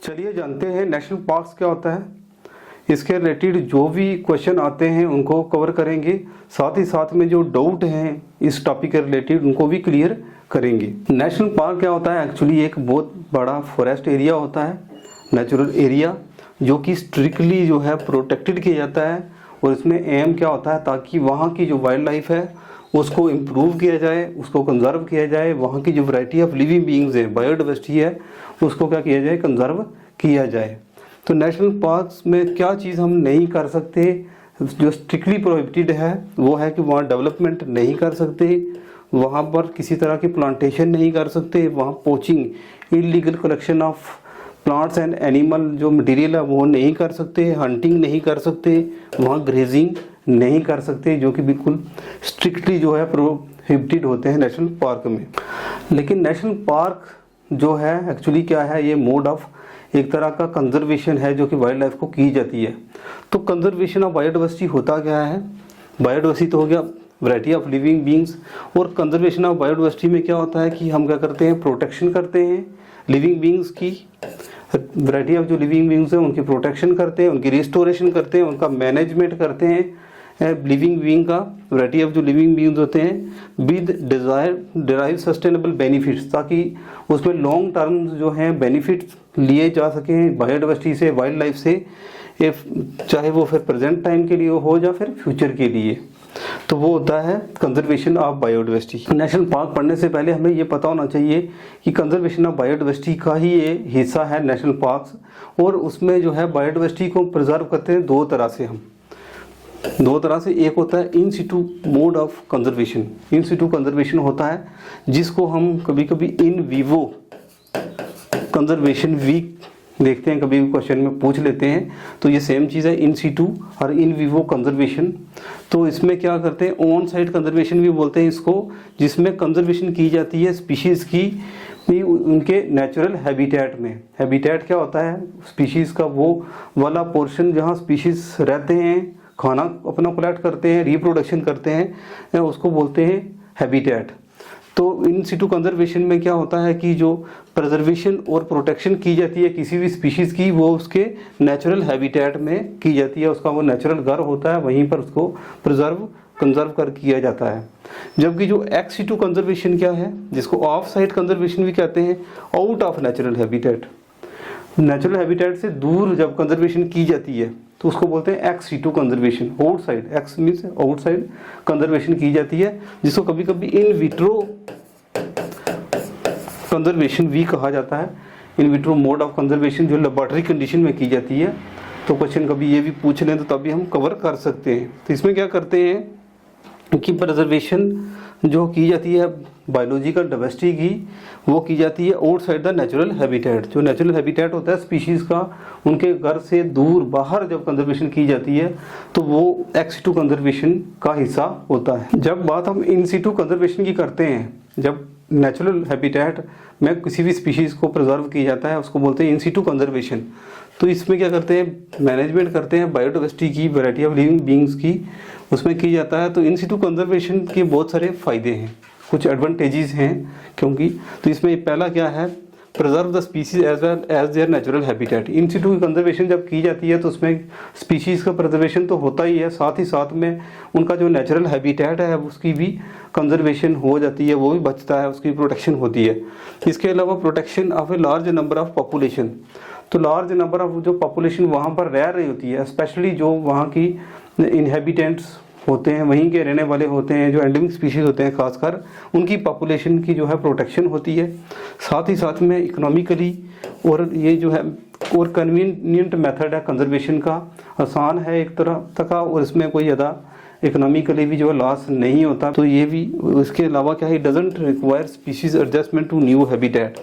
चलिए जानते हैं नेशनल पार्क्स क्या होता है। इसके रिलेटेड जो भी क्वेश्चन आते हैं उनको कवर करेंगे, साथ ही साथ में जो डाउट हैं इस टॉपिक के रिलेटेड उनको भी क्लियर करेंगे। नेशनल पार्क क्या होता है? एक्चुअली एक बहुत बड़ा फॉरेस्ट एरिया होता है, नेचुरल एरिया, जो कि स्ट्रिक्टली जो है प्रोटेक्टेड किया जाता है। और इसमें एम क्या होता है, ताकि वहाँ की जो वाइल्ड लाइफ है उसको इम्प्रूव किया जाए, उसको कंजर्व किया जाए। वहाँ की जो वैरायटी ऑफ लिविंग बीइंग्स है, बायोडाइवर्सिटी है, उसको क्या किया जाए, कंजर्व किया जाए। तो नेशनल पार्क्स में क्या चीज़ हम नहीं कर सकते, जो स्ट्रिक्टली प्रोहिबिटेड है वो है कि वहाँ डेवलपमेंट नहीं कर सकते, वहाँ पर किसी तरह की प्लांटेशन नहीं कर सकते, वहाँ poaching, illegal collection of plants and animal जो मटेरियल है वो नहीं कर सकते, हंटिंग नहीं कर सकते, वहाँ ग्रेजिंग नहीं कर सकते, जो कि बिल्कुल स्ट्रिक्टली जो है प्रोहिबिटेड होते हैं नेशनल पार्क में। लेकिन नेशनल पार्क जो है एक्चुअली क्या है, ये मोड ऑफ एक तरह का कंजर्वेशन है जो कि वाइल्ड लाइफ को की जाती है। तो कंजर्वेशन ऑफ बायोडाइवर्सिटी होता क्या है? बायोडाइवर्सिटी तो हो गया वैरायटी ऑफ लिविंग बीइंग्स, और कंजर्वेशन ऑफ बायोडाइवर्सिटी में क्या होता है कि हम क्या करते हैं, प्रोटेक्शन करते हैं लिविंग बीइंग्स की, वैरायटी ऑफ जो लिविंग बीइंग्स हैं उनकी प्रोटेक्शन करते हैं, उनकी रिस्टोरेशन करते हैं, उनका मैनेजमेंट करते हैं लिविंग बीइंग का, वैरायटी ऑफ जो लिविंग बीइंग्स होते हैं विद डिराइव सस्टेनेबल बेनिफिट्स, ताकि उसमें लॉन्ग टर्म जो हैं बेनिफिट्स लिए जा सकें बायोडाइवर्सिटी से, वाइल्ड लाइफ से, चाहे वो फिर प्रेजेंट टाइम के लिए हो या फिर फ्यूचर के लिए। तो वो होता है conservation of biodiversity. National park पढ़ने से पहले हमें ये पता होना चाहिए कि कंजर्वेशन ऑफ बायोडाइवर्सिटी का ही ये हिस्सा है नेशनल पार्क्स, और उसमें जो है बायोडाइवर्सिटी को प्रिजर्व करते हैं दो तरह से। एक होता है in situ mode of conservation. In situ conservation होता है जिसको हम कभी कभी इन विवो कंजर्वेशन वीक देखते हैं, कभी क्वेश्चन में पूछ लेते हैं। तो ये सेम चीज़ है, इन सिटू और इन विवो कंजर्वेशन। तो इसमें क्या करते हैं, ऑन साइट कंजर्वेशन भी बोलते हैं इसको, जिसमें कंजर्वेशन की जाती है स्पीशीज़ की उनके नेचुरल हैबिटेट में। हैबिटेट क्या होता है, स्पीशीज़ का वो वाला पोर्शन जहाँ स्पीशीज़ रहते हैं, खाना अपना कलेक्ट करते हैं, रिप्रोडक्शन करते हैं, उसको बोलते हैं हैबिटेट। तो इन सिटू कंजर्वेशन में क्या होता है कि जो प्रिजर्वेशन और प्रोटेक्शन की जाती है किसी भी स्पीशीज़ की, वो उसके नेचुरल हैबिटेट में की जाती है, उसका वो नेचुरल घर होता है, वहीं पर उसको कंजर्व कर किया जाता है। जबकि जो एक्स सिटू कंजर्वेशन क्या है, जिसको ऑफ साइट कंजर्वेशन भी कहते हैं, out of natural habitat, natural habitat से दूर जब कंजर्वेशन की जाती है तो उसको बोलते हैं ex situ conservation. Outside, x means outside conservation की जाती है, जिसको कभी कभी इन विट्रो कंजर्वेशन भी कहा जाता है। In vitro mode of conservation जो लेबोरेटरी कंडीशन में की जाती है। तो क्वेश्चन कभी ये भी पूछ लें तो तभी हम कवर कर सकते हैं। तो इसमें क्या करते हैं कि प्रिजर्वेशन जो की जाती है बायोलॉजिकल डाइवर्सिटी की, वो की जाती है आउटसाइड द नेचुरल हैबिटेट। जो नेचुरल हैबिटेट होता है स्पीशीज़ का, उनके घर से दूर बाहर जब कंजर्वेशन की जाती है तो वो एक्स सिटू कंजर्वेशन का हिस्सा होता है। जब बात हम इन सिटू कंजर्वेशन की करते हैं, जब नेचुरल हैबिटेट में किसी भी स्पीशीज़ को प्रिजर्व किया जाता है, उसको बोलते हैं इन सिटू कंजर्वेशन। तो इसमें क्या करते हैं, मैनेजमेंट करते हैं बायोडाइवर्सिटी की, वैरायटी ऑफ लिविंग बीइंग्स की, उसमें की जाता है। तो इन सिटू कंजर्वेशन के बहुत सारे फ़ायदे हैं, कुछ एडवांटेजेस हैं, क्योंकि तो इसमें पहला क्या है, preserve the species as well as their natural habitat. In situ conservation जब की जाती है तो उसमें स्पीशीज़ का प्रिजर्वेशन तो होता ही है, साथ ही साथ में उनका जो नेचुरल हैबिटेट है उसकी भी कंजर्वेशन हो जाती है, वो भी बचता है, उसकी प्रोटेक्शन होती है। इसके अलावा protection of a large number of population. तो लार्ज नंबर ऑफ जो पॉपुलेशन वहाँ पर रह रही होती है, स्पेशली जो वहाँ की इनहेबिटेंट्स होते हैं, वहीं के रहने वाले होते हैं, जो एंडेमिक स्पीशीज़ होते हैं खासकर, उनकी पॉपुलेशन की जो है प्रोटेक्शन होती है। साथ ही साथ में इकोनॉमिकली, और ये जो है और कन्वीनियंट मेथड है कंजर्वेशन का, आसान है एक तरह का, और इसमें कोई ज़्यादा इकोनॉमिकली भी जो है लॉस नहीं होता। तो ये भी, इसके अलावा क्या है, doesn't require species adjustment to new habitat,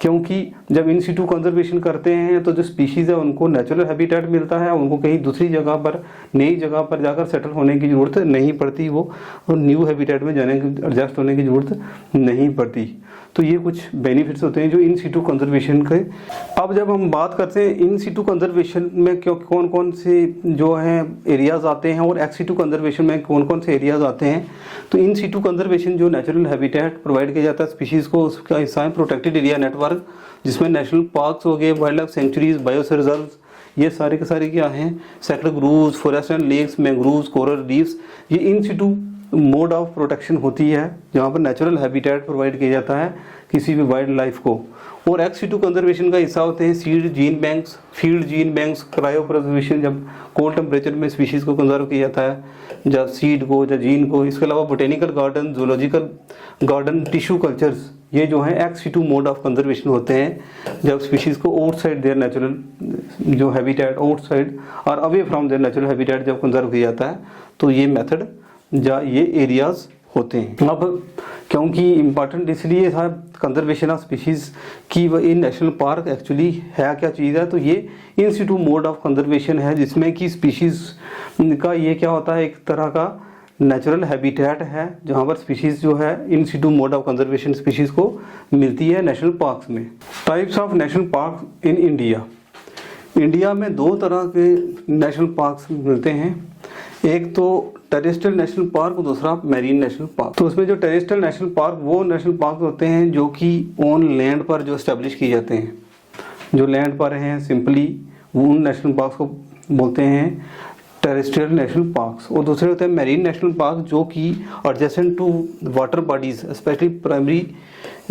क्योंकि जब इन सिटू कंजर्वेशन करते हैं तो जो स्पीशीज़ है उनको नेचुरल हैबिटेट मिलता है, उनको कहीं दूसरी जगह पर, नई जगह पर जाकर सेटल होने की ज़रूरत नहीं पड़ती, वो न्यू हैबिटेट में जाने की, एडजस्ट होने की ज़रूरत नहीं पड़ती। तो ये कुछ बेनिफिट्स होते हैं जो इन सीटू कंजर्वेशन के। अब जब हम बात करते हैं इन सीटू कंजर्वेशन में कौन कौन से जो हैं एरियाज़ आते हैं और एक्स सीटू कंजर्वेशन में कौन कौन से एरियाज़ आते हैं, तो इन सीटू कंजर्वेशन जो नेचुरल हैबिटेट प्रोवाइड किया जाता है स्पीशीज़ को, उसका हिस्सा है प्रोटेक्टेड एरिया नेटवर्क, जिसमें नेशनल पार्क्स हो गए, wildlife sanctuaries, biosphere reserve, ये सारे के सारे क्या हैं, sacred groves, forest and lakes, mangroves, coral reefs, ये in situ mode of protection होती है जहाँ पर नेचुरल हैबिटेट प्रोवाइड किया जाता है किसी भी वाइल्ड लाइफ को। और एक्स सीटू कंजर्वेशन का हिस्सा होते हैं seed gene banks, field gene banks, cryo preservation, जब कोल्ड टेम्परेचर में स्पीशीज़ को कंजर्व किया जाता है, जब सीड को या जीन को। इसके अलावा botanical garden, zoological garden, tissue cultures, ये जो है ex situ mode of conservation होते हैं जब स्पीशीज़ को आउटसाइड देयर नेचुरल जो हैबिटेट, आउटसाइड और away from their natural habitat जब कंजर्व किया जाता है, तो ये मेथड या ये एरियाज होते हैं। अब क्योंकि इम्पॉर्टेंट इसलिए था कंजर्वेशन ऑफ स्पीशीज़ की, वह इन नेशनल पार्क एक्चुअली है क्या चीज़ है, तो ये in situ mode of conservation है जिसमें कि स्पीशीज़ का ये क्या होता है, एक तरह का नेचुरल हैबिटेट है जहाँ पर स्पीशीज़ जो है in situ mode of conservation species को मिलती है नेशनल पार्क्स में। Types of national park in India. India में दो तरह के नेशनल पार्क्स मिलते हैं, एक तो टेरेस्ट्रियल नेशनल पार्क और दूसरा मैरीन नेशनल पार्क। तो उसमें जो टेरेस्ट्रियल नेशनल पार्क वो नेशनल पार्क होते हैं जो कि ऑन लैंड पर जो एस्टेब्लिश किए जाते हैं, जो लैंड पर हैं, सिंपली उन नेशनल पार्क को बोलते हैं टेरेस्ट्रियल नेशनल पार्क्स। और दूसरे होते हैं मैरीन नेशनल पार्क जो कि adjacent to water bodies, specially primary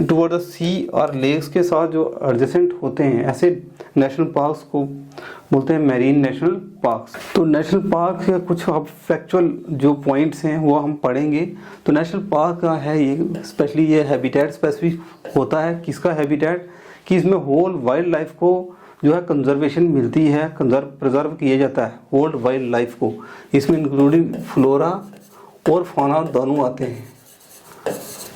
toward the sea और लेक्स के साथ जो एडजेसेंट होते हैं, ऐसे नेशनल पार्क्स को बोलते हैं मैरीन नेशनल पार्क्स। तो नेशनल पार्क के कुछ अब फैक्चुअल जो पॉइंट्स हैं वो हम पढ़ेंगे। तो नेशनल पार्क का है ये स्पेशली ये हैबिटेट स्पेसिफिक होता है। किसका हैबिटेट, कि इसमें होल वाइल्ड लाइफ को जो है कंजर्वेशन मिलती है, प्रिजर्व किया जाता है होल वाइल्ड लाइफ को। इसमें इंक्लूडिंग फ्लोरा और फौना दोनों आते हैं,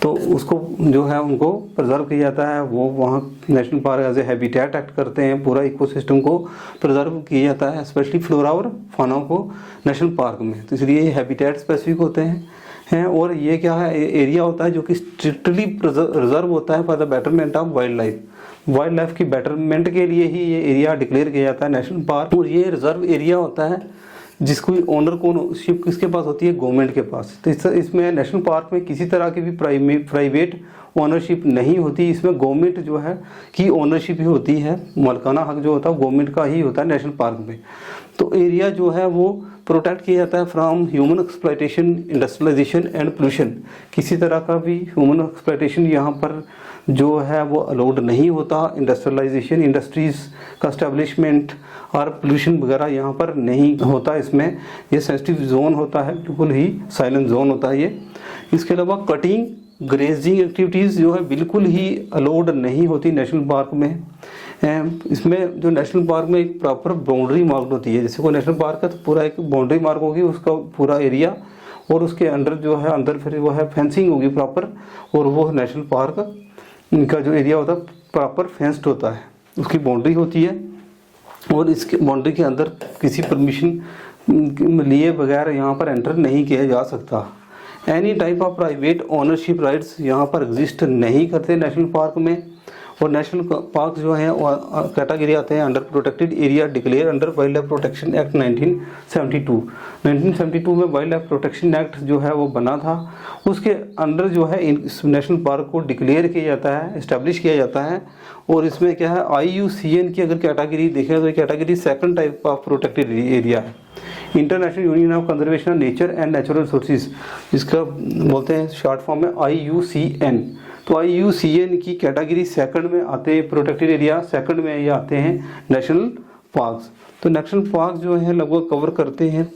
तो उसको जो है उनको प्रिजर्व किया जाता है। वो वहाँ national park as a habitat act करते हैं, पूरा इकोसिस्टम को प्रिजर्व किया जाता है, स्पेशली फ्लोरा और फौना को नेशनल पार्क में। तो इसलिए ये हैबिटेट स्पेसिफिक होते हैं। और ये क्या है, एरिया होता है जो कि स्ट्रिक्टली रिजर्व होता है for the betterment of wild life. Wild life की बेटरमेंट के लिए ही ये एरिया डिक्लेयर किया जाता है नेशनल पार्क। और ये रिजर्व एरिया होता है जिसको ओनर ओनरशिप किसके पास होती है, गवर्नमेंट के पास। तो इसमें नेशनल पार्क में किसी तरह की भी प्राइवेट ओनरशिप नहीं होती, इसमें गवर्नमेंट जो है की ओनरशिप ही होती है। मालिकाना हक जो होता है गवर्नमेंट का ही होता है नेशनल पार्क में। तो एरिया जो है वो प्रोटेक्ट किया जाता है from human exploitation, industrialisation and pollution. किसी तरह का भी ह्यूमन एक्सप्लॉयटेशन यहाँ पर जो है वो अलाउड नहीं होता। इंडस्ट्रियलाइजेशन, इंडस्ट्रीज का एस्टेब्लिशमेंट और पोल्यूशन वगैरह यहाँ पर नहीं होता। इसमें ये सेंसिटिव जोन होता है, बिल्कुल ही साइलेंट जोन होता है ये। इसके अलावा कटिंग, ग्रेजिंग एक्टिविटीज़ जो है बिल्कुल ही अलाउड नहीं होती नेशनल पार्क में। इसमें जो नेशनल पार्क में एक प्रॉपर बाउंड्री मार्क होती है, जैसे कोई नेशनल पार्क है तो पूरा एक बाउंड्री मार्क होगी उसका पूरा एरिया, और उसके अंदर जो है अंदर फिर वो है फेंसिंग होगी प्रॉपर, और वो नेशनल पार्क का जो एरिया होता है प्रॉपर फेंस्ड होता है, उसकी बाउंड्री होती है। और इसके बाउंड्री के अंदर किसी परमिशन लिए बगैर यहाँ पर एंटर नहीं किया जा सकता। Any type of private ownership rights यहाँ पर एग्जिस्ट नहीं करते नेशनल पार्क में। और नेशनल पार्क जो है कैटेगरी आते हैं under protected area declare under wild life protection act 1972। 1972 में वाइल्ड लाइफ प्रोटेक्शन एक्ट जो है वो बना था, उसके अंडर जो है इस नेशनल पार्क को डिक्लेयर किया जाता है, इस्टेब्लिश किया जाता है। और इसमें क्या है, IUCN की अगर कैटेगरी देखें तो category second type of protected area है। International union of conservation of nature and natural resources, जिसका बोलते हैं शॉर्ट फॉर्म में IUCN। तो IUCN की कैटेगरी सेकंड में आते हैं प्रोटेक्टेड एरिया, सेकंड में ये आते हैं नेशनल पार्क्स। तो नेशनल पार्क जो है लगभग कवर करते हैं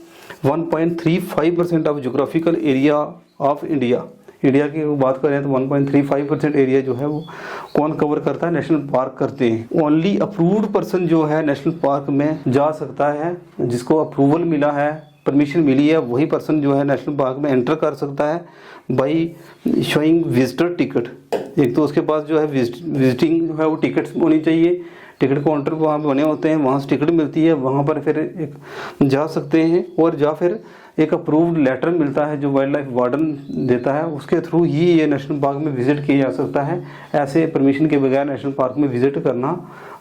1.35% of geographical area of India. India की बात करें तो 1.35% एरिया जो है वो कौन कवर करता है, नेशनल पार्क करते हैं। ओनली अप्रूव्ड पर्सन जो है नेशनल पार्क में जा सकता है, जिसको अप्रूवल मिला है, परमिशन मिली है, वही पर्सन जो है नेशनल पार्क में एंटर कर सकता है बाई शोइंग विजिटर टिकट। एक तो उसके पास जो है विजिटिंग जो है वो टिकट्स होनी चाहिए, टिकट काउंटर वहाँ बने होते हैं, वहाँ से टिकट मिलती है, वहाँ पर फिर एक जा सकते हैं। और जा फिर एक अप्रूव्ड लेटर मिलता है जो वाइल्ड लाइफ वार्डन देता है, उसके थ्रू ही ये नेशनल पार्क में विजिट किया जा सकता है। ऐसे परमिशन के बगैर नेशनल पार्क में विजिट करना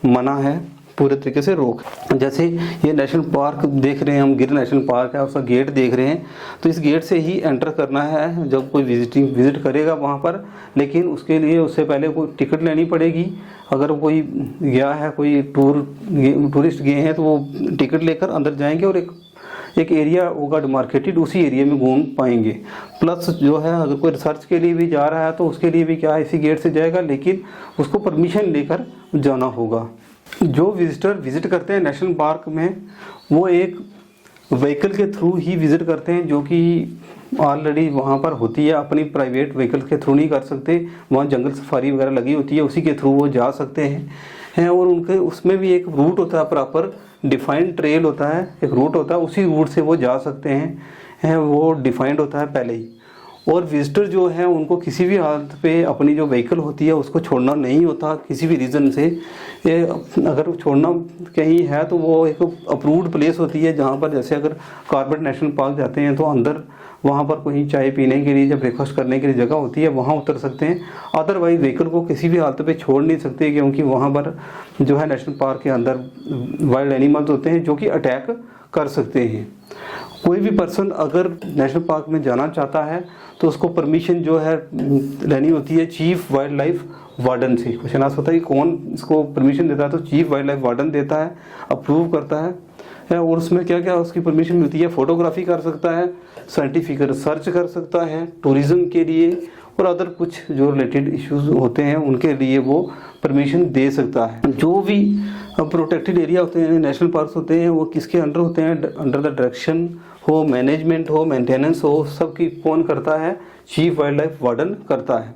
मना है, पूरे तरीके से रोक। जैसे ये नेशनल पार्क देख रहे हैं हम, गिर नेशनल पार्क है, उसका गेट देख रहे हैं, तो इस गेट से ही एंटर करना है जब कोई विजिट करेगा वहाँ पर। लेकिन उसके लिए उससे पहले कोई टिकट लेनी पड़ेगी। अगर कोई गया है, कोई टूरिस्ट गए हैं, तो वो टिकट लेकर अंदर जाएंगे और एक एरिया होगा डिमार्केटेड, उसी एरिया में घूम पाएंगे। प्लस जो है अगर कोई रिसर्च के लिए भी जा रहा है तो उसके लिए भी क्या है, इसी गेट से जाएगा, लेकिन उसको परमिशन लेकर जाना होगा। जो विजिटर विजिट करते हैं नेशनल पार्क में, वो एक व्हीकल के थ्रू ही विजिट करते हैं, जो कि ऑलरेडी वहाँ पर होती है। अपनी प्राइवेट व्हीकल के थ्रू नहीं कर सकते, वहाँ जंगल सफारी वगैरह लगी होती है, उसी के थ्रू वो जा सकते हैं। और उनके उसमें भी एक रूट होता है, प्रॉपर डिफाइंड ट्रेल होता है, एक रूट होता है, उसी रूट से वो जा सकते हैं, वो डिफाइंड होता है पहले ही। और विजिटर जो है उनको किसी भी हालत पे अपनी जो व्हीकल होती है उसको छोड़ना नहीं होता, किसी भी रीज़न से। अगर छोड़ना कहीं है तो वो एक अप्रूव्ड प्लेस होती है, जहाँ पर जैसे अगर कॉर्बेट नेशनल पार्क जाते हैं तो अंदर वहाँ पर कोई चाय पीने के लिए या ब्रेकफास्ट करने के लिए जगह होती है, वहाँ उतर सकते हैं। अदरवाइज व्हीकल को किसी भी हालत पे छोड़ नहीं सकते, क्योंकि वहाँ पर जो है नेशनल पार्क के अंदर वाइल्ड एनिमल्स होते हैं जो कि अटैक कर सकते हैं। कोई भी पर्सन अगर नेशनल पार्क में जाना चाहता है तो उसको परमिशन जो है लेनी होती है चीफ वाइल्ड लाइफ वार्डन से। क्वेश्चन आंसर होता है कि कौन इसको परमिशन देता है, तो चीफ वाइल्ड लाइफ वार्डन देता है, अप्रूव करता है। और उसमें क्या क्या उसकी परमिशन मिलती है, फोटोग्राफी कर सकता है, साइंटिफिक रिसर्च कर सकता है, टूरिज्म के लिए और अदर कुछ जो रिलेटेड इश्यूज होते हैं उनके लिए वो परमिशन दे सकता है। जो भी प्रोटेक्टेड एरिया होते हैं, नेशनल पार्क होते हैं, वो किसके अंडर होते हैं, अंडर द डायरेक्शन हो, मैनेजमेंट हो, मेंटेनेंस हो, सब की कौन करता है, चीफ वाइल्ड लाइफ वार्डन करता है।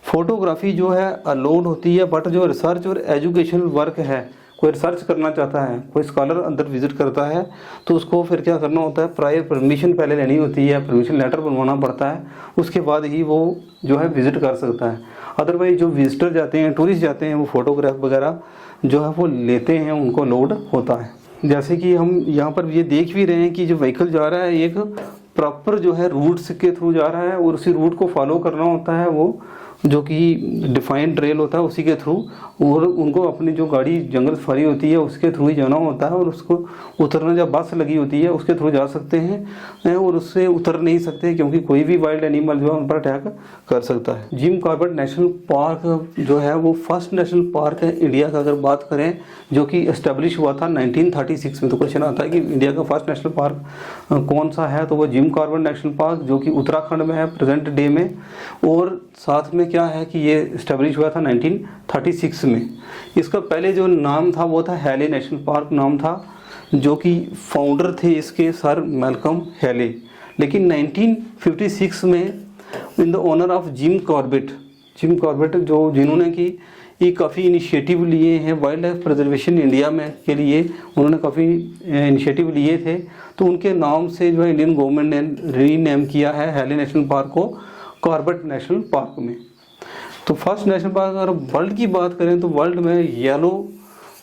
फोटोग्राफी जो है अलाउड होती है, बट जो रिसर्च और एजुकेशनल वर्क है, कोई रिसर्च करना चाहता है, कोई स्कॉलर अंदर विजिट करता है, तो उसको फिर क्या करना होता है, प्रायर परमिशन पहले लेनी होती है, परमिशन लेटर बनवाना पड़ता है, उसके बाद ही वो जो है विजिट कर सकता है। अदरवाइज जो विजिटर जाते हैं, टूरिस्ट जाते हैं, वो फोटोग्राफ वगैरह जो है वो लेते हैं, उनको लोड होता है। जैसे कि हम यहाँ पर ये देख भी रहे हैं कि जो व्हीकल जा रहा है एक प्रॉपर जो है रूट्स के थ्रू जा रहा है, और उसी रूट को फॉलो करना होता है, वो जो कि डिफाइंड ट्रेल होता है उसी के थ्रू। और उनको अपनी जो गाड़ी जंगल सफारी होती है उसके थ्रू ही जाना होता है, और उसको उतरना जब बस लगी होती है उसके थ्रू जा सकते हैं, और उससे उतर नहीं सकते क्योंकि कोई भी वाइल्ड एनिमल जो है उन पर अटैक कर सकता है। जिम कॉर्बेट नेशनल पार्क जो है वो फर्स्ट नेशनल पार्क है इंडिया का, अगर बात करें, जो कि एस्टेब्लिश हुआ था 1936 में। तो क्वेश्चन आता है कि इंडिया का फर्स्ट नेशनल पार्क कौन सा है, तो वो जिम कॉर्बेट नेशनल पार्क जो कि उत्तराखंड में है प्रेजेंट डे में। और साथ में क्या है कि ये एस्टेब्लिश हुआ था 1936 में। इसका पहले जो नाम था वो था हैले नेशनल पार्क नाम था, जो कि फाउंडर थे इसके सर मैल्कम हैले। लेकिन 1956 में in the honour of Jim Corbett जो जिन्होंने कि ये काफ़ी इनिशिएटिव लिए हैं वाइल्ड लाइफ प्रिजर्वेशन इंडिया में के लिए, उन्होंने काफ़ी इनिशिएटिव लिए थे, तो उनके नाम से जो है इंडियन गवर्नमेंट ने रीनेम किया है हैले नेशनल पार्क को कॉर्बेट नेशनल पार्क में। तो फर्स्ट नेशनल पार्क अगर वर्ल्ड की बात करें तो वर्ल्ड में येलो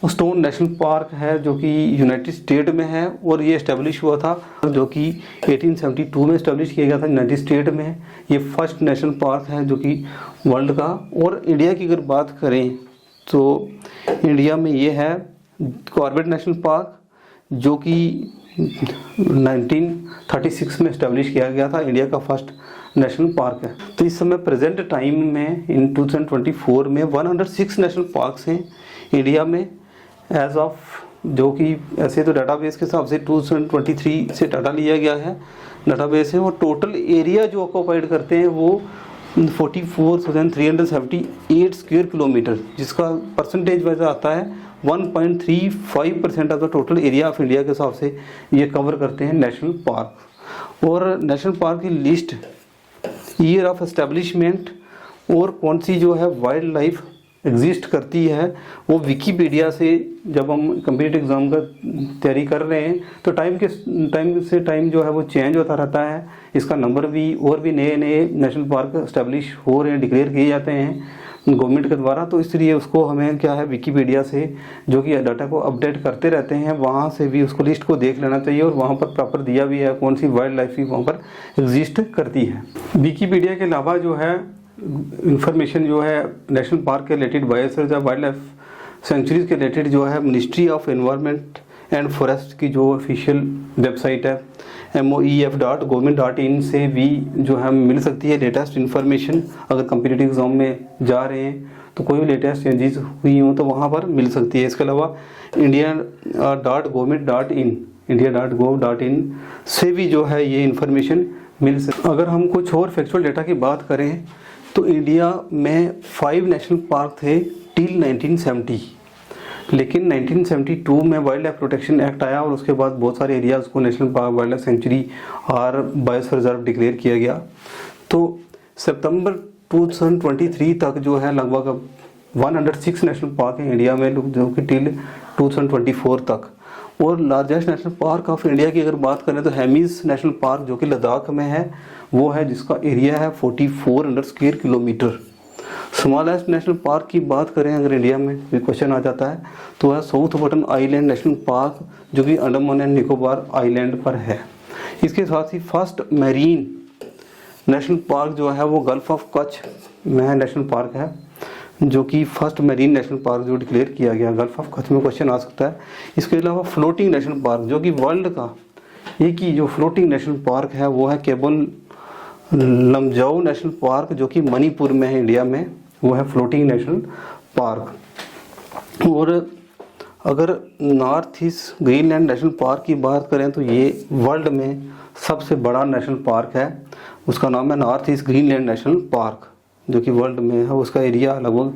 स्टोन नेशनल पार्क है, जो कि यूनाइटेड स्टेट में है, और ये इस्टेब्लिश हुआ था जो कि 1872 में इस्टेब्लिश किया गया था यूनाइटेड स्टेट में। ये फर्स्ट नेशनल पार्क है जो कि वर्ल्ड का। और इंडिया की अगर बात करें तो इंडिया में ये है कॉर्बेट नेशनल पार्क, जो कि 1936 में इस्टेब्लिश किया गया था, इंडिया का फर्स्ट नेशनल पार्क है। तो इस समय प्रेजेंट टाइम में इन 2024 में 106 नेशनल पार्क्स हैं इंडिया में एज ऑफ, जो कि ऐसे तो डाटाबेस के हिसाब से 2023 से डाटा लिया गया है, डाटाबेस है। और टोटल एरिया जो ऑक्यूपाइड करते हैं वो 44,378 स्क्वायर किलोमीटर, जिसका परसेंटेज वैसा आता है 1.35% of the total area of India के हिसाब से ये कवर करते हैं नेशनल पार्क। और नेशनल पार्क की लिस्ट, ईयर ऑफ एस्टेब्लिशमेंट और कौन सी जो है वाइल्ड लाइफ एग्जिस्ट करती है, वो विकीपीडिया से, जब हम कम्पिटिटिव एग्ज़ाम का तैयारी कर रहे हैं तो टाइम से टाइम जो है वो चेंज होता रहता है। इसका नंबर भी और भी नए नए नेशनल पार्क एस्टेब्लिश हो रहे हैं, डिक्लेयर किए जाते हैं। गवर्नमेंट के द्वारा, तो इसलिए उसको हमें क्या है विकिपीडिया से जो कि डाटा को अपडेट करते रहते हैं, वहाँ से भी उसको लिस्ट को देख लेना चाहिए और वहाँ पर प्रॉपर दिया भी है कौन सी वाइल्ड लाइफ भी वहाँ पर एग्जिस्ट करती है। विकिपीडिया के अलावा जो है इंफॉर्मेशन जो है नेशनल पार्क के रिलेटेड, बायोस्फीयर या वाइल्ड लाइफ सेंचुरीज के रिलेटेड जो है ministry of environment and forest की जो ऑफिशियल वेबसाइट है moef.government.in से भी जो है मिल सकती है लेटेस्ट इन्फॉर्मेशन। अगर कम्पिटिटिव एग्जाम में जा रहे हैं तो कोई भी लेटेस्ट चेंजेस हुई हो तो वहाँ पर मिल सकती है। इसके अलावा india.government.in से भी जो है ये इन्फॉर्मेशन मिल सकती है। अगर हम कुछ और फैक्चुअल डेटा की बात करें तो इंडिया में 5 नेशनल पार्क थे टिल 1970, लेकिन 1972 में वाइल्ड लाइफ प्रोटेक्शन एक्ट आया और उसके बाद बहुत सारे एरियाज़ को national park, wild life sanctuary और बायोस्फीयर रिजर्व डिक्लेयर किया गया। तो सितंबर 2023 तक जो है लगभग 106 नेशनल पार्क हैं इंडिया में, जो कि टिल 2024 तक। और largest national park of India की अगर बात करें तो हेमिस नेशनल पार्क जो कि लद्दाख में है, वो है जिसका एरिया है 4400 square kilometre. Smallest national park की बात करें अगर इंडिया में भी क्वेश्चन आ जाता है तो है south button island national park जो कि अंडमान एंड निकोबार आइलैंड पर है। इसके साथ ही फर्स्ट मैरीन नेशनल पार्क जो है वो गल्फ ऑफ कच्छ में नेशनल पार्क है, जो कि फर्स्ट मैरीन नेशनल पार्क जो डिक्लेयर किया गया गल्फ ऑफ कच्छ में क्वेश्चन आ सकता है। इसके अलावा फ्लोटिंग नेशनल पार्क जो कि वर्ल्ड का एक ही जो फ्लोटिंग नेशनल पार्क है वो है केबल लमजाओ नेशनल पार्क जो कि मणिपुर में है इंडिया में, वो है फ्लोटिंग नेशनल पार्क। और अगर north east Greenland national park की बात करें तो ये वर्ल्ड में सबसे बड़ा नेशनल पार्क है, उसका नाम है north east Greenland national park जो कि वर्ल्ड में है। उसका एरिया लगभग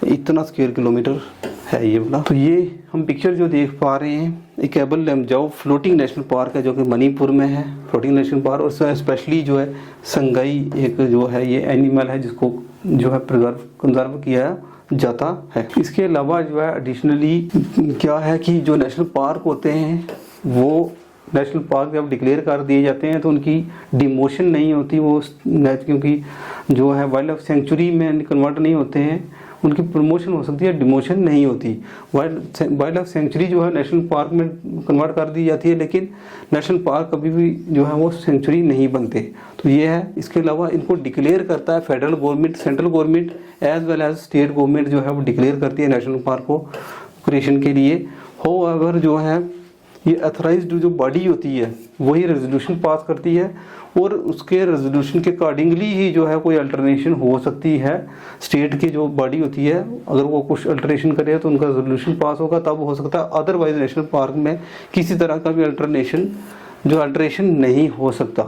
इतना स्क्वायर किलोमीटर है ये वाला। तो ये हम पिक्चर जो देख पा रहे हैं ये cable Lamjao floating national park है जो कि मणिपुर में है, फ्लोटिंग नेशनल पार्क। और स्पेशली जो है संगाई एक जो है ये एनिमल है जिसको जो है कंजर्व किया जाता है। इसके अलावा जो है एडिशनली क्या है कि जो नेशनल पार्क होते हैं वो नेशनल पार्क जब डिक्लेयर कर दिए जाते हैं तो उनकी डिमोशन नहीं होती, वो क्योंकि जो है वाइल्ड लाइफ सेंचुरी में कन्वर्ट नहीं होते हैं, उनकी प्रमोशन हो सकती है, डिमोशन नहीं होती। वाइल्ड लाइफ सेंचुरी जो है नेशनल पार्क में कन्वर्ट कर दी जाती है, लेकिन नेशनल पार्क कभी भी जो है वो सेंचुरी नहीं बनते। तो ये है। इसके अलावा इनको डिक्लेयर करता है federal government, central government as well as state government जो है वो डिक्लेयर करती है नेशनल पार्क को क्रिएशन के लिए। होवेवर जो है ये अथराइज्ड जो बॉडी होती है वही रेजोल्यूशन पास करती है और उसके रेजोल्यूशन के अकॉर्डिंगली ही जो है कोई अल्टरनेशन हो सकती है। स्टेट की जो बॉडी होती है अगर वो कुछ अल्टरेशन करे तो उनका रेजोल्यूशन पास होगा तब हो सकता है, अदरवाइज नेशनल पार्क में किसी तरह का भी अल्टरेशन नहीं हो सकता।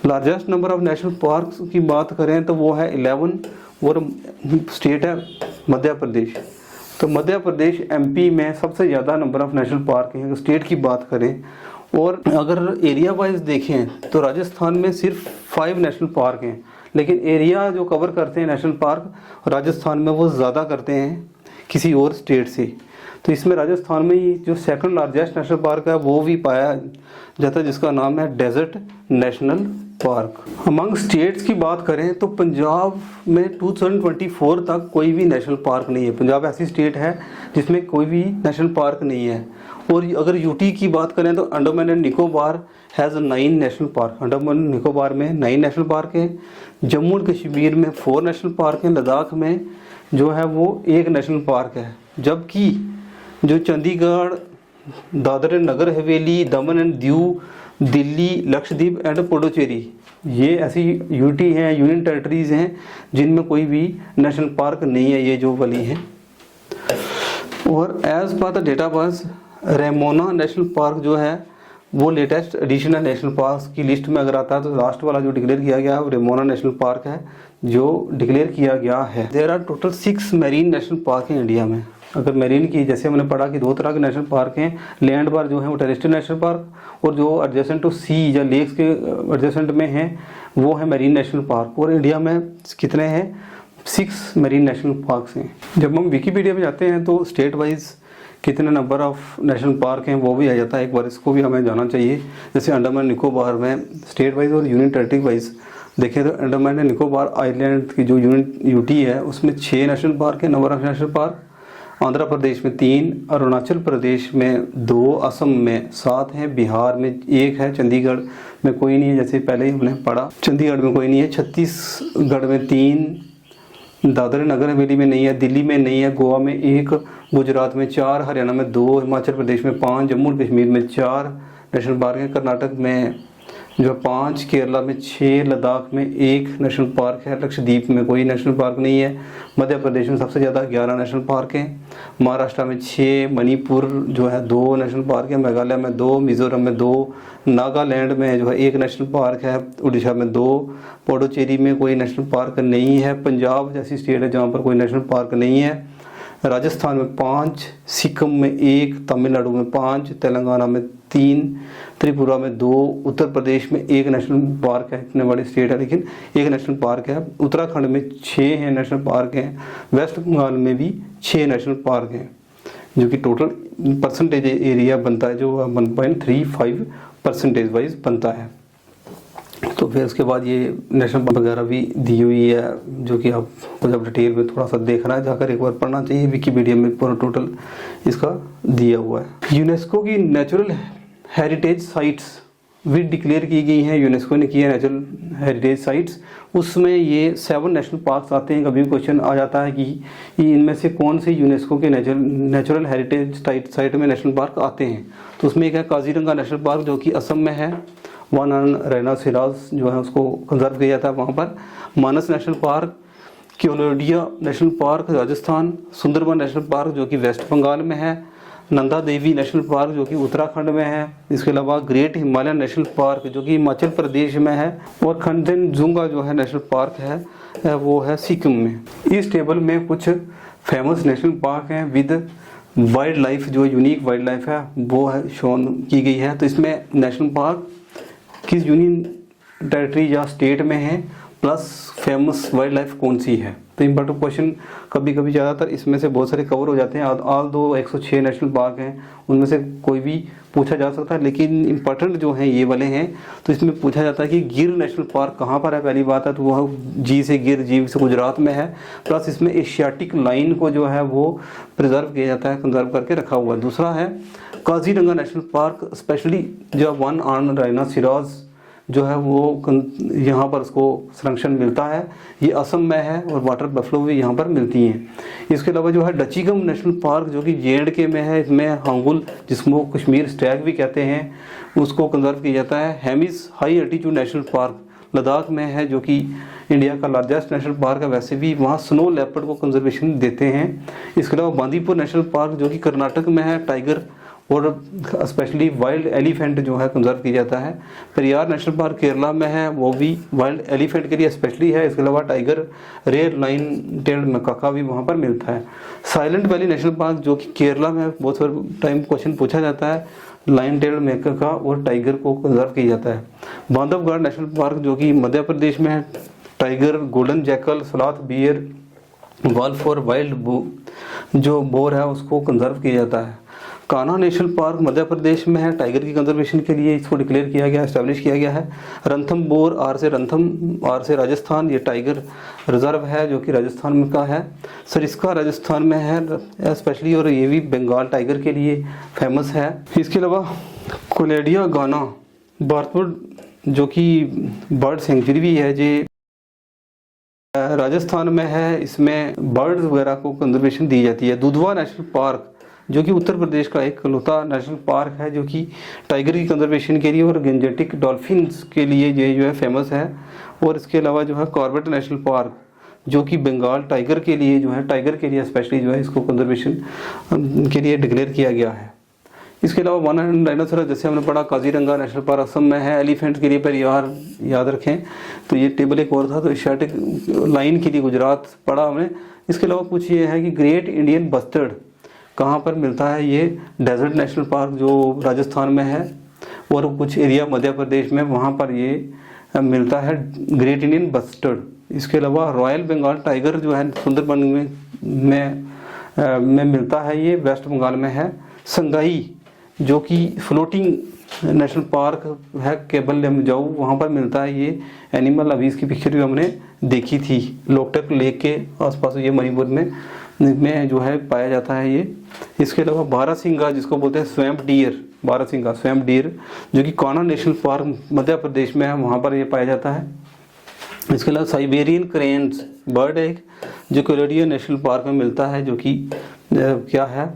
Largest number of national park की बात करें तो वो है 11 और स्टेट है मध्य प्रदेश। तो मध्य प्रदेश एमपी में सबसे ज़्यादा नंबर ऑफ नेशनल पार्क हैं अगर स्टेट की बात करें। और अगर एरिया वाइज देखें तो राजस्थान में सिर्फ 5 नेशनल पार्क हैं, लेकिन एरिया जो कवर करते हैं नेशनल पार्क राजस्थान में वो ज़्यादा करते हैं किसी और स्टेट से। तो इसमें राजस्थान में ही जो सेकंड लार्जेस्ट नेशनल पार्क है वो भी पाया जाता है जिसका नाम है desert national park. Among states की बात करें तो पंजाब में 2024 तक कोई भी नेशनल पार्क नहीं है। पंजाब ऐसी स्टेट है जिसमें कोई भी नेशनल पार्क नहीं है। और अगर यूटी की बात करें तो Andaman and Nicobar has 9 national park. Andaman Nicobar में 9 नेशनल पार्क हैं, जम्मू एंड कश्मीर में 4 नेशनल पार्क हैं, लद्दाख में जो है वो 1 नेशनल पार्क है। जबकि जो Chandigarh, Dadar and Nagar Haveli, Daman and Diu, Delhi, Lakshadweep and Puducherry ये ऐसी यूटी हैं, यूनियन टेरिटरीज हैं जिनमें कोई भी नेशनल पार्क नहीं है, ये जो वाली हैं। और एज पर द डेटाबेस रेमोना नेशनल पार्क जो है वो लेटेस्ट एडिशनल नेशनल पार्क की लिस्ट में अगर आता है तो लास्ट वाला जो डिक्लेयर किया गया है वो रेमोना नेशनल पार्क है जो डिक्लेयर किया गया है। There are total 6 marine national park हैं इंडिया में। अगर मैरीन की जैसे हमने पढ़ा कि 2 तरह के नेशनल पार्क हैं, लैंड पर जो है वो टेरेस्ट्रियल नेशनल पार्क और जो एडजेसेंट टू सी या लेक्स के एडजेसेंट में हैं वो है मैरीन नेशनल पार्क। और इंडिया में कितने हैं? 6 मैरीन नेशनल पार्क हैं। जब हम विकिपीडिया में जाते हैं तो स्टेट वाइज कितने नंबर ऑफ नेशनल पार्क हैं वो भी आ जाता है, एक बार इसको भी हमें जाना चाहिए। जैसे अंडमान निकोबार में स्टेट वाइज और यूनियन टेरिटरी वाइज देखें तो अंडमान एंड निकोबार आइलैंड की जो यूटी है उसमें 6 नेशनल पार्क है, नवरंग नेशनल पार्क। आंध्र प्रदेश में 3, अरुणाचल प्रदेश में 2, असम में 7 हैं, बिहार में 1 है, चंडीगढ़ में कोई नहीं है, जैसे पहले ही हमने पढ़ा चंडीगढ़ में कोई नहीं है, छत्तीसगढ़ में 3, दादरा नगर हवेली में नहीं है, दिल्ली में नहीं है, गोवा में 1, गुजरात में 4, हरियाणा में 2, हिमाचल प्रदेश में 5, जम्मू कश्मीर में 4 नेशनल पार्क है, कर्नाटक में जो 5, केरला में 6, लद्दाख में 1 नेशनल पार्क है, लक्षद्वीप में कोई नेशनल पार्क नहीं है, मध्य प्रदेश में सबसे ज़्यादा 11 नेशनल पार्क हैं, महाराष्ट्र में 6, मणिपुर जो है 2 नेशनल पार्क है, मेघालय में 2, मिजोरम में 2, नागालैंड में जो है 1 नेशनल पार्क है, उड़ीसा में 2, पुडुचेरी में कोई नेशनल पार्क नहीं है, पंजाब जैसी स्टेट है जहाँ पर कोई नेशनल पार्क नहीं है, राजस्थान में 5, सिक्किम में 1, तमिलनाडु में 5, तेलंगाना में 3, त्रिपुरा में 2, उत्तर प्रदेश में 1 नेशनल पार्क है, इतने बड़ी स्टेट है लेकिन 1 नेशनल पार्क है, उत्तराखंड में 6 हैं नेशनल पार्क हैं, वेस्ट बंगाल में भी 6 नेशनल पार्क हैं, जो कि टोटल परसेंटेज एरिया बनता है जो 1.35% वाइज बनता है। तो फिर उसके बाद ये नेशनल पार्क वगैरह भी दी हुई है, जो कि आपको जब डिटेल में थोड़ा सा देखना है जाकर एक बार पढ़ना चाहिए, विकिपीडिया में पूरा टोटल इसका दिया हुआ है। यूनेस्को की नेचुरल हेरिटेज साइट्स भी डिक्लेयर की गई हैं, यूनेस्को ने की है नेचुरल हेरिटेज साइट्स, उसमें ये 7 नेशनल पार्क्स आते हैं। कभी क्वेश्चन आ जाता है कि इनमें से कौन से यूनेस्को के नेचुरल हेरिटेज साइट में नेशनल पार्क आते हैं, तो उसमें एक है काजीरंगा नेशनल पार्क जो कि असम में है, वन राइनोसेरॉस जो है उसको कंजर्व किया जाता है वहाँ पर, Manas national park, Kevadia national park Rajasthan, Sundarban national park जो कि वेस्ट बंगाल में है, नंदा देवी नेशनल पार्क जो कि उत्तराखंड में है, इसके अलावा ग्रेट हिमालयन नेशनल पार्क जो कि हिमाचल प्रदेश में है, और कंचनजुंगा जो है नेशनल पार्क है वो है सिक्किम में। इस टेबल में कुछ फेमस नेशनल पार्क हैं विद वाइल्ड लाइफ, जो यूनिक वाइल्ड लाइफ है वो है शोन की गई है। तो इसमें नेशनल पार्क किस यूनियन टेरिटरी या स्टेट में है, प्लस फेमस वाइल्ड लाइफ कौन सी है। तो इम्पोर्टेंट क्वेश्चन कभी कभी ज़्यादातर इसमें से बहुत सारे कवर हो जाते हैं, ऑल दो 106 नेशनल पार्क हैं उनमें से कोई भी पूछा जा सकता है, लेकिन इम्पोर्टेंट जो हैं ये वाले हैं। तो इसमें पूछा जाता है कि गिर नेशनल पार्क कहाँ पर है, पहली बात है तो वह जी से गिर, जी से गुजरात में है, प्लस इसमें एशियाटिक लाइन को जो है वो प्रिजर्व किया जाता है, कंजर्व करके रखा हुआ है। दूसरा है काजीरंगा नेशनल पार्क, स्पेशली जो वन आर्म राइनोसेरॉस जो है वो यहाँ पर उसको संरक्षण मिलता है, ये असम में है, और वाटर बफलो भी यहाँ पर मिलती हैं। इसके अलावा जो है डचीगम नेशनल पार्क जो कि JNK में है, इसमें हांगुल जिसको कश्मीर स्टैग भी कहते हैं उसको कंजर्व किया जाता है। Hemis high altitude national park Ladakh में है जो कि इंडिया का लार्जेस्ट नेशनल पार्क है, वैसे भी वहाँ स्नो लेपर्ड को कंजर्वेशन देते हैं। इसके अलावा बांदीपुर नेशनल पार्क जो कि कर्नाटक में है, टाइगर और स्पेशली वाइल्ड एलिफेंट जो है कंजर्व किया जाता है। पेरियार नेशनल पार्क केरला में है, वो भी वाइल्ड एलिफेंट के लिए स्पेशली है। इसके अलावा टाइगर, रेयर लाइन टेल्ड मकाका भी वहाँ पर मिलता है। साइलेंट वैली नेशनल पार्क जो कि केरला में बहुत सारे टाइम क्वेश्चन पूछा जाता है, लाइन टेल्ड मकाका और टाइगर को कंजर्व किया जाता है। बांधवगढ़ नेशनल पार्क जो कि मध्य प्रदेश में है, tiger, golden jackal, sloth, bear, wolf और वाइल्ड जो बोर है उसको कंजर्व किया जाता है। कान्हा नेशनल पार्क मध्य प्रदेश में है, टाइगर की कंजर्वेशन के लिए इसको डिक्लेयर किया गया, एस्टैब्लिश किया गया है। रणथंबोर आर से राजस्थान, ये टाइगर रिजर्व है जो कि राजस्थान में का है। सरिस्का राजस्थान में है स्पेशली, और ये भी बंगाल टाइगर के लिए फेमस है। इसके अलावा कोलेडिया गाना भारतपुर जो कि बर्ड सेंचुरी भी है, जो राजस्थान में है, इसमें बर्ड्स वगैरह को कंजर्वेशन दी जाती है। दुधवा नेशनल पार्क जो कि उत्तर प्रदेश का एक इकलौता नेशनल पार्क है जो कि टाइगर की कंजर्वेशन के लिए और गेंजेटिक डॉल्फिन्स के लिए ये जो है फेमस है। और इसके अलावा जो है कॉर्बेट नेशनल पार्क जो कि बंगाल टाइगर के लिए जो है, टाइगर के लिए स्पेशली जो है इसको कंजर्वेशन के लिए डिक्लेयर किया गया है। इसके अलावा वन डायनासोर जैसे हमने पढ़ा, काजीरंगा नेशनल पार्क असम में है। एलिफेंट के लिए पेरियार याद रखें, तो ये टेबल एक और था। तो एशियाटिक लाइन के लिए गुजरात पढ़ा हमने। इसके अलावा कुछ ये है कि ग्रेट इंडियन बस्टर्ड कहाँ पर मिलता है, ये डेजर्ट नेशनल पार्क जो राजस्थान में है, और कुछ एरिया मध्य प्रदेश में वहाँ पर ये मिलता है ग्रेट इंडियन बस्टर्ड। इसके अलावा रॉयल बंगाल टाइगर जो है सुंदरबन में मिलता है, ये वेस्ट बंगाल में है। संगाई जो कि फ्लोटिंग नेशनल पार्क है केबल लमजाऊ, वहाँ पर मिलता है ये एनिमल। अभी इसकी पिक्चर भी हमने देखी थी। लोकटक लेक के आसपास ये मणिपुर में जो है पाया जाता है ये। इसके अलावा बारहसिंगा जिसको बोलते हैं स्वैम्प डियर, बारहसिंगा स्वैम्प डियर जो कि कान्हा नेशनल पार्क मध्य प्रदेश में है, वहाँ पर ये पाया जाता है। इसके अलावा साइबेरियन क्रेन्स बर्ड है जो कोलोडिया नेशनल पार्क में मिलता है, जो कि क्या है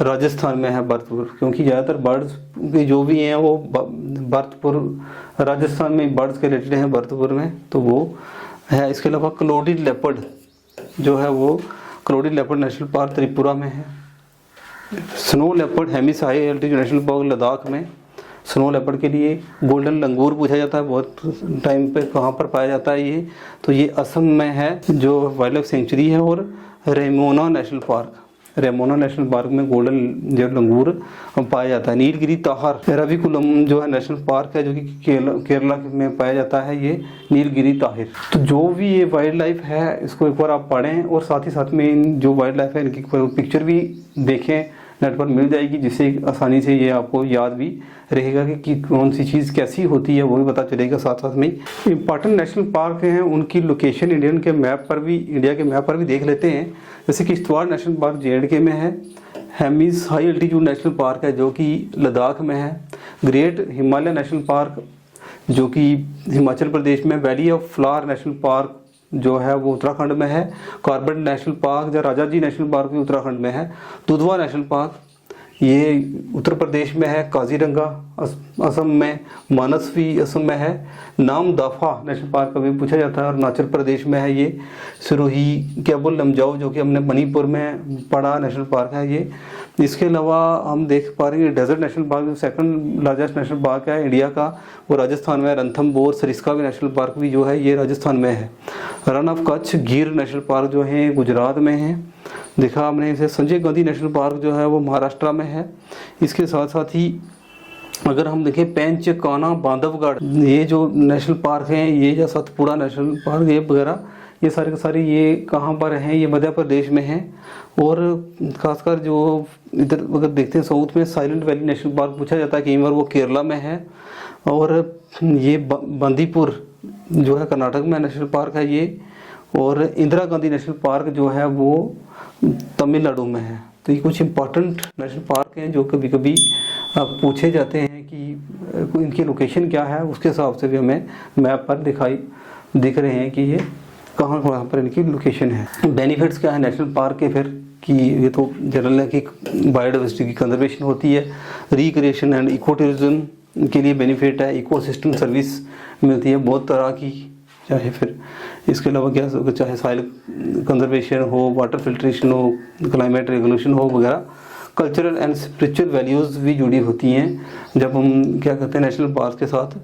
राजस्थान में है, भरतपुर। क्योंकि ज़्यादातर बर्ड्स के जो भी हैं वो भरतपुर राजस्थान में बर्ड्स के रिलेटेड हैं, भरतपुर में, तो वो है। इसके अलावा क्लोडी लेपर्ड जो है वो cloudy leopard national park Tripura में है। Snow leopard Hemis high altitude national park Ladakh में। स्नो लेपर्ड के लिए गोल्डन लंगूर पूछा जाता है बहुत टाइम पे, कहाँ पर पाया जाता है ये, तो ये असम में है जो वाइल्ड लाइफ सेंचुरी है। और रेमोना नेशनल पार्क, रेमोना नेशनल पार्क में गोल्डन जो लंगूर पाया जाता है। नीलगिरी ताहर एराविकुलम जो है नेशनल पार्क है जो कि केरला में पाया जाता है, ये नीलगिरी ताहिर। तो जो भी ये वाइल्ड लाइफ है इसको एक बार आप पढ़ें और साथ ही साथ में इन जो वाइल्ड लाइफ है इनकी पिक्चर भी देखें, नेट पर मिल जाएगी, जिससे आसानी से ये आपको याद भी रहेगा कि कौन सी चीज़ कैसी होती है, वो भी पता चलेगा। साथ साथ में इंपॉर्टेंट नेशनल पार्क हैं उनकी लोकेशन इंडिया के मैप पर भी देख लेते हैं। जैसे किश्तवाड़ नेशनल पार्क JNK में है। Hemis high altitude national park है जो कि लद्दाख में है। ग्रेट हिमालय नेशनल पार्क जो कि हिमाचल प्रदेश में। Valley of flower national park जो है वो उत्तराखंड में है। कॉर्बेट नेशनल पार्क जो राजाजी नेशनल पार्क भी उत्तराखंड में है। दुधवा नेशनल पार्क ये उत्तर प्रदेश में है। काजीरंगा असम में। मानसवी असम में है। नामदफा नेशनल पार्क अभी पूछा जाता है और अरुणाचल प्रदेश में है ये। सिरोही केबल लमजाऊ जो कि हमने मणिपुर में पढ़ा नेशनल पार्क है ये। इसके अलावा हम देख पा रहे हैं डेजर्ट नेशनल पार्क जो सेकंड लार्जेस्ट नेशनल पार्क है इंडिया का, वो राजस्थान में। रणथंभौर सरिस्का भी नेशनल पार्क भी जो है ये राजस्थान में है। रन ऑफ कच्छ गिर नेशनल पार्क जो है गुजरात में है, देखा हमने इसे। संजय गांधी नेशनल पार्क जो है वो महाराष्ट्र में है। इसके साथ साथ ही अगर हम देखें पेंच कान्हा बांधवगढ़ ये जो नेशनल पार्क हैं, ये या सतपुड़ा नेशनल पार्क ये वगैरह, ये सारे के सारे ये कहाँ पर हैं, ये मध्य प्रदेश में हैं। और खासकर जो इधर अगर देखते हैं साउथ में साइलेंट वैली नेशनल पार्क पूछा जाता है, कई बार वो केरला में है। और ये बंदीपुर जो है कर्नाटक में नेशनल पार्क है ये। और इंदिरा गांधी नेशनल पार्क जो है वो तमिलनाडु में है। तो ये कुछ इंपॉर्टेंट नेशनल पार्क हैं जो कभी कभी पूछे जाते हैं कि इनकी लोकेशन क्या है, उसके हिसाब से भी हमें मैप पर दिख रहे हैं कि ये कहाँ पर इनकी लोकेशन है। बेनिफिट्स क्या है नेशनल पार्क के फिर, कि ये तो जनरल है कि बायोडाइवर्सिटी की कंजर्वेशन होती है, रिक्रिएशन एंड इको टूरिज्म के लिए बेनिफिट है, इकोसिस्टम सर्विस मिलती है बहुत तरह की, चाहे फिर इसके अलावा क्या चाहे सॉइल कंजर्वेशन हो, वाटर फिल्ट्रेशन हो, क्लाइमेट रेगुलेशन हो वगैरह। कल्चरल एंड स्पिरिचुअल वैल्यूज़ भी जुड़ी होती हैं जब हम क्या कहते हैं नेशनल पार्क के साथ।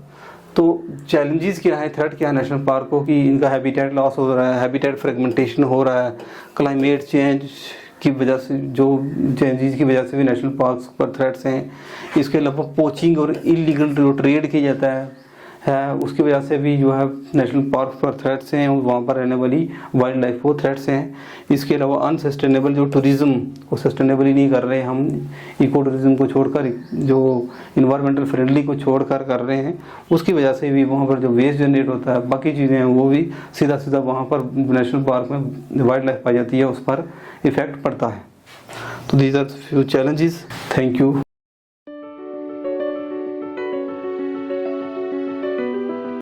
तो चैलेंजेस क्या है, थ्रेट क्या है नेशनल पार्क को, कि इनका हैबिटेट लॉस हो रहा है, हैबिटेट फ्रेगमेंटेशन हो रहा है, क्लाइमेट चेंज की वजह से, जो चेंजेस की वजह से भी नेशनल पार्क पर थ्रेट्स हैं। इसके अलावा पोचिंग और इलीगल जो ट्रेड किया जाता है उसकी वजह से भी जो है नेशनल पार्क पर थ्रेट्स हैं, वहाँ पर रहने वाली वाइल्ड लाइफ को थ्रेट्स हैं। इसके अलावा अनसस्टेनेबल जो टूरिज़्म को सस्टेनेबल ही नहीं कर रहे हम, इको टूरिज़्म को छोड़कर जो इन्वायरमेंटल फ्रेंडली को छोड़कर कर रहे हैं, उसकी वजह से भी वहाँ पर जो वेस्ट जनरेट होता है, बाकी चीज़ें हैं वो भी सीधा सीधा वहाँ पर नेशनल पार्क में वाइल्ड लाइफ पाई जाती है उस पर इफ़ेक्ट पड़ता है। तो these are few challenges. Thank you.